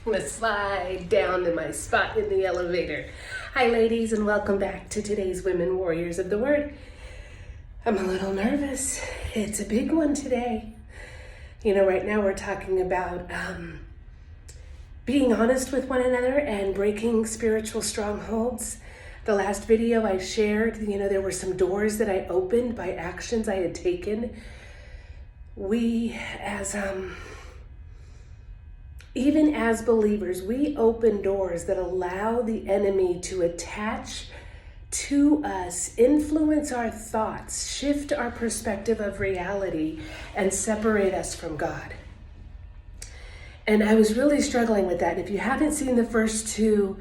I'm gonna slide down to my spot in the elevator. Hi ladies, and welcome back to today's Women Warriors of the Word. I'm a little nervous. It's a big one today. You know, right now we're talking about being honest with one another and breaking spiritual strongholds. The last video I shared, you know, there were some doors that I opened by actions I had taken. We, even as believers, we open doors that allow the enemy to attach to us, influence our thoughts, shift our perspective of reality, and separate us from God. And I was really struggling with that. If you haven't seen the first two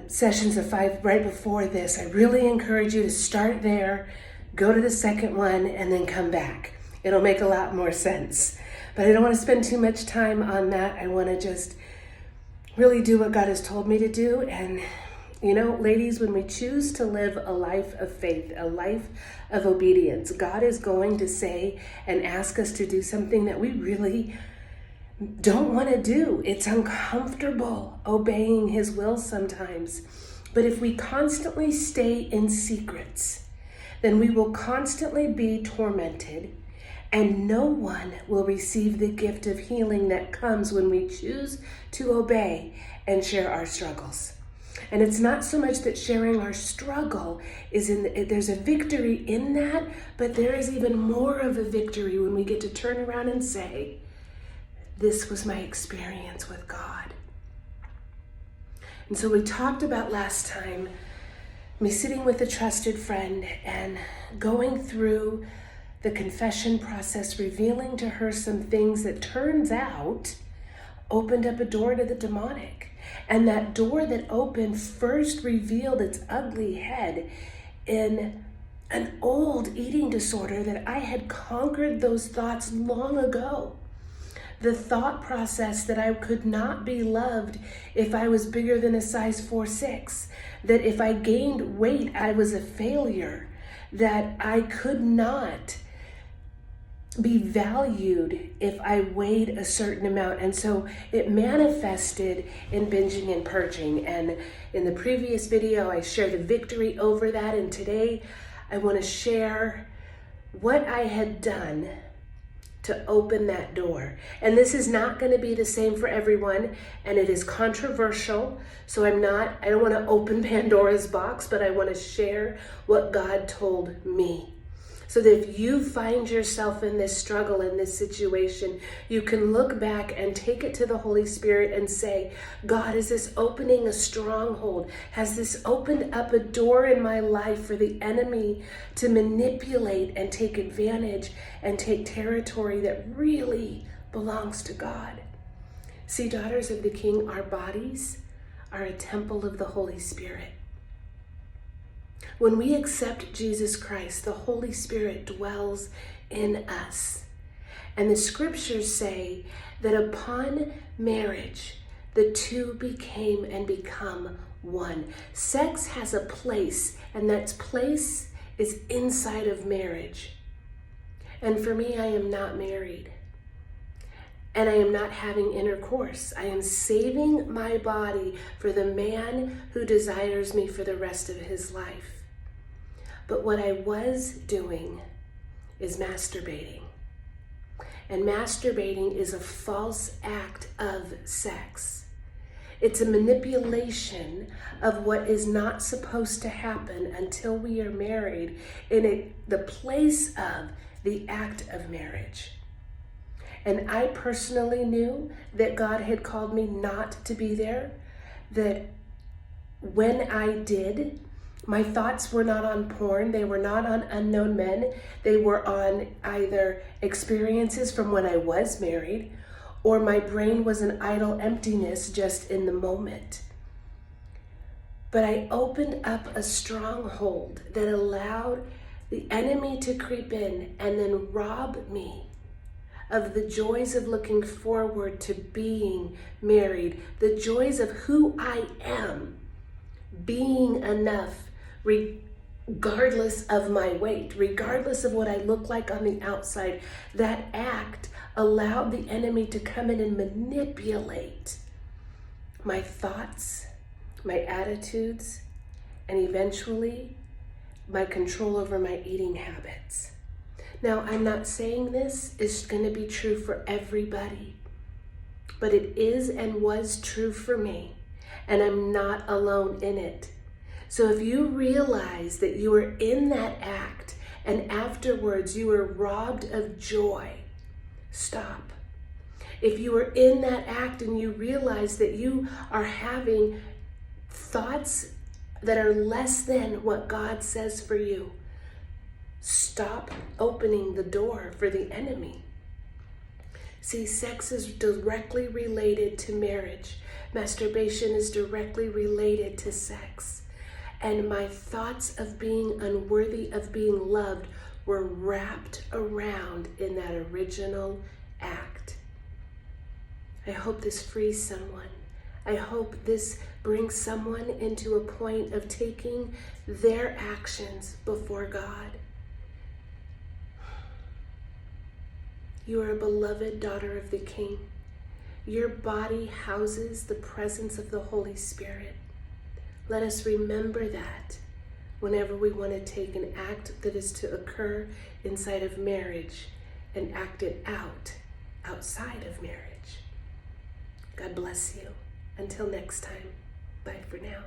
sessions of 5 right before this, I really encourage you to start there, go to the second one, and then come back. It'll make a lot more sense. But I don't want to spend too much time on that. I want to just really do what God has told me to do. And, you know, ladies, when we choose to live a life of faith, a life of obedience, God is going to say and ask us to do something that we really don't want to do. It's uncomfortable obeying His will sometimes. But if we constantly stay in secrets, then we will constantly be tormented. And no one will receive the gift of healing that comes when we choose to obey and share our struggles. And it's not so much that sharing our struggle there's a victory in that, but there is even more of a victory when we get to turn around and say, this was my experience with God. And so we talked about last time, me sitting with a trusted friend and going through the confession process, revealing to her some things that turns out opened up a door to the demonic. And that door that opened first revealed its ugly head in an old eating disorder that I had conquered those thoughts long ago. The thought process that I could not be loved if I was bigger than a size 4'6", that if I gained weight, I was a failure, that I could not be valued if I weighed a certain amount. And so it manifested in binging and purging. And in the previous video, I shared the victory over that. And today I want to share what I had done to open that door. And this is not going to be the same for everyone, and it is controversial. So I don't want to open Pandora's box, but I want to share what God told me. So that if you find yourself in this struggle, in this situation, you can look back and take it to the Holy Spirit and say, God, is this opening a stronghold? Has this opened up a door in my life for the enemy to manipulate and take advantage and take territory that really belongs to God? See, daughters of the King, our bodies are a temple of the Holy Spirit. When we accept Jesus Christ, the Holy Spirit dwells in us. And the scriptures say that upon marriage, the two became and become one. Sex has a place, and that place is inside of marriage. And for me, I am not married. And I am not having intercourse. I am saving my body for the man who desires me for the rest of his life. But what I was doing is masturbating. And masturbating is a false act of sex. It's a manipulation of what is not supposed to happen until we are married in the place of the act of marriage. And I personally knew that God had called me not to be there, that when I did, my thoughts were not on porn, they were not on unknown men, they were on either experiences from when I was married, or my brain was an idle emptiness just in the moment. But I opened up a stronghold that allowed the enemy to creep in and then rob me of the joys of looking forward to being married, the joys of who I am, being enough, regardless of my weight, regardless of what I look like on the outside. That act allowed the enemy to come in and manipulate my thoughts, my attitudes, and eventually my control over my eating habits. Now, I'm not saying this is going to be true for everybody, but it is and was true for me, and I'm not alone in it. So if you realize that you were in that act and afterwards you were robbed of joy, stop. If you were in that act and you realize that you are having thoughts that are less than what God says for you, stop opening the door for the enemy. See, sex is directly related to marriage. Masturbation is directly related to sex. And my thoughts of being unworthy of being loved were wrapped around in that original act. I hope this frees someone. I hope this brings someone into a point of taking their actions before God. You are a beloved daughter of the King. Your body houses the presence of the Holy Spirit. Let us remember that whenever we want to take an act that is to occur inside of marriage and act it out outside of marriage. God bless you. Until next time, bye for now.